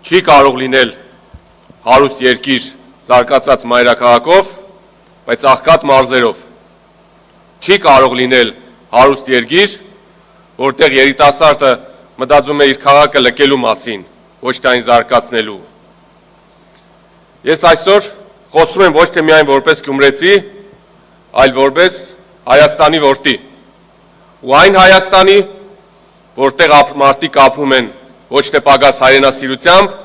չի կարող լինել հարուստ երկիր զարգացած մայրաքաղաքով, բայց աղքատ մարզերով։ Չի կարող լինել հարուստ երկիր, որտեղ երիտասարդը մտածում է իր քաղաքը լքելու մասին, ոչ թե այն զարգացնելու։ Ես այսօր խոսում եմ ոչ թե միայն որպես գյումրեցի, այլ որպես Հայաստանի որդի։ Ու այն Հայաստանի, որտեղ մարդիկ ապրում են ոչ թե պակաս հայրենասիրությամբ,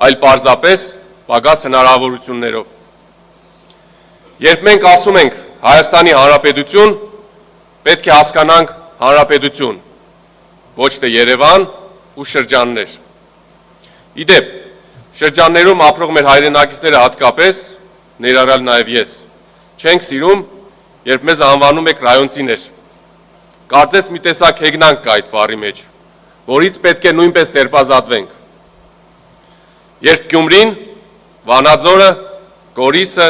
այլ պարզապես պակաս հնարավորություններով։ Երբ մենք ասում ենք Հայաստանի Հանրապետություն, պետք է հասկանանք Հանրապետություն, ոչ թե Երևան ու շրջաններ։ Իդեպ, շրջաններում ապրող մեր հայրենակիցները հատկապես, ներառյալ նաև ես, չենք սիրում, երբ մեզ անվանում եք ռայոնցիներ։ Կարծես մի տեսակ հեգնանք կա այդ բառի մեջ, որից պետք է նույնպես ձերբազատվենք։ Երբ Գյումրին, Վանաձորը, Գորիսը,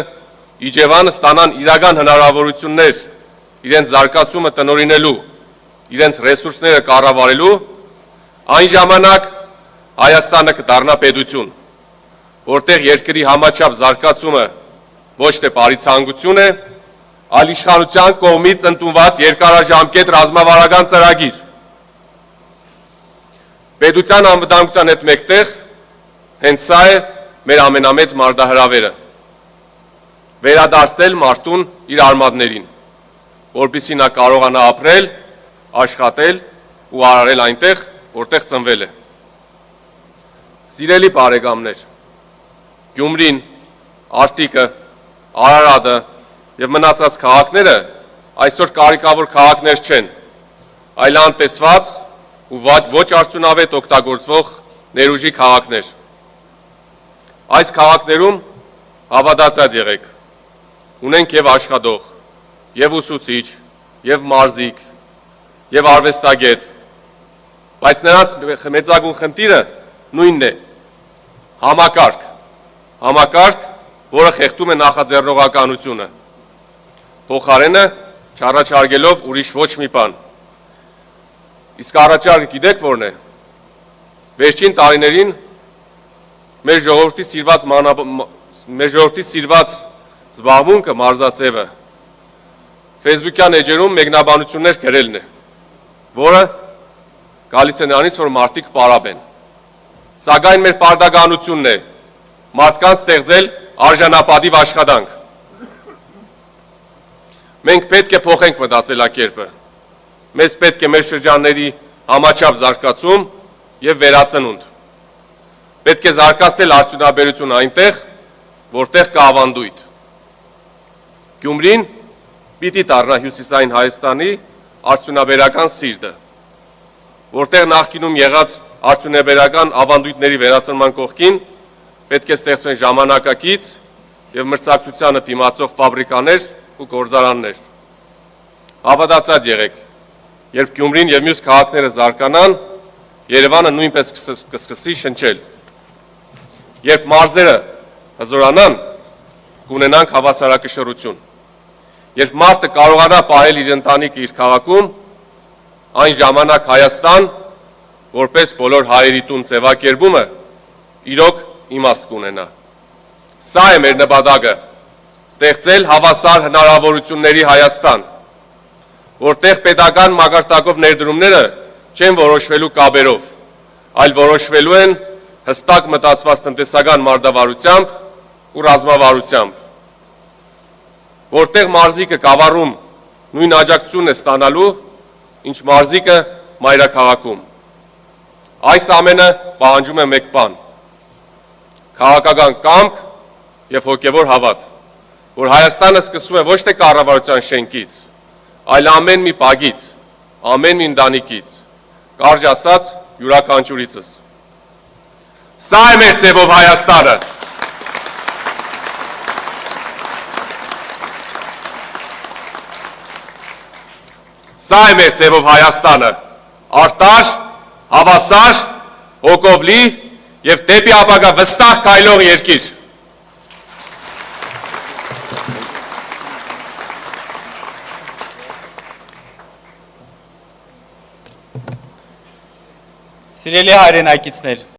Իջևանը ստանան իրական հնարավորություններ իրենց զարգացումը տնօրինելու, իրենց ռեսուրսները կառավարելու, այն ժամանակ Հայաստանը կդառնա պետություն, որտեղ երկրի համաչափ զարգացումը ոչ թե բարիցանկություն է, այլ իշխանության կողմից ընդունված երկարաժամկետ ռազմավարական ծրագիր։ Պետության անվտանգության հետ մեկտեղ հենց սա է մեր ամենամեծ մարտահրավերը՝ վերադարձնել մարդուն իր արմատներին, որպեսզի նա կարողանա ապրել, աշխատել ու արարել այնտեղ, որտեղ ծնվել է։ Սիրելի բարեկամներ, Գյումրին, Արտիկը, Արարատը և մնացած քաղաքները այսօր կարիքավոր քաղաքներ չեն, այլ անտեսված ու ոչ արդյունավետ օգտագործվող ներուժի քաղաքներ։ Այս քաղաքներում հավատացած եղեք, ունենք և աշխատող, և ուսուցիչ, և մարզիկ, և արվեստագետ, բայց նրանց մեծագույն խնդիրը նույնն է՝ համակարգ, որը խեղդում է նախաձեռնողականությունը, փոխարենը չառաջարկելով ուրիշ ոչ մի բան։ Իսկ առաջարկը գիտեք որն է։ Վերջին տարիներին մեր ժողովրդի սիրված զբաղմունքը մարզաձևը Facebook-յան էջերում մեկնաբանություններ գրելն է, որը գալիս է նրանից, որ մարդիկ պարապ են։ Սակայն մեր պարտականությունն է մարդկանց ստեղծել արժանապատիվ աշխատանք։ Մենք պետք է փոխենք մտածելակերպը։ Մեզ պետք է մեր շրջանների համաչափ զարգացում և վերածնունդ։ Պետք է զարգացնել արդյունաբերությունը այնտեղ, որտեղ կա ավանդույթ։ Գյումրին պիտի դառնա հյուսիսային Հայաստանի արդյունաբերական սիրտը, որտեղ նախկինում եղած արդյունաբերական ավանդույթների վերածնման կողքին պետք է ստեղծվեն ժամանակակից և մրցակցությանը դիմացող ֆաբրիկաներ ու գործարաններ։ Հավատացած եղեք, երբ Գյումրին և մյուս քաղաքները զարգանան, Երևանը նույնպես կսկսի շնչել։ Երբ մարզերը հզորանան, կունենանք հավասարակշռություն։ Երբ մարդը կարողանա պահել իր ընտանիքը իր քաղաքում, այն ժամանակ Հայաստան, որպես բոլոր հայերի տուն ձևակերպումը, իրոք իմաստ կունենա։ Սա է մեր նպատակը՝ ստեղծել հավասար հնարավորությունների Հայաստան, որտեղ պետական մակարդակով ներդրումները չեն որոշվելու կապերով, այլ որոշվելու են հստակ մտածված տնտեսական մարտավարությամբ ու ռազմավարությամբ, որտեղ մարզիկը կավառում նույն աջակցությունն է ստանալու, ինչ մարզիկը մայրաքաղաքում։ Այս ամենը պահանջում է մեկ բան՝ քաղաքական կամք և հոգևոր հավատ, որ Հայաստանը սկսում է ոչ թե կառավարության շենքից, այլ ամեն մի բակից, ամեն մի ընտանիքից, կարճ ասած յուրաքանչյուրիցս։ Սա է մեր ձևով Հայաստանը։ Սա է մեր ձևով Հայաստանը, արտար, հավասար, հոգով լի և դեպի ապագա վստահ քայլող երկիր։ Սիրելի հայրենակիցներ,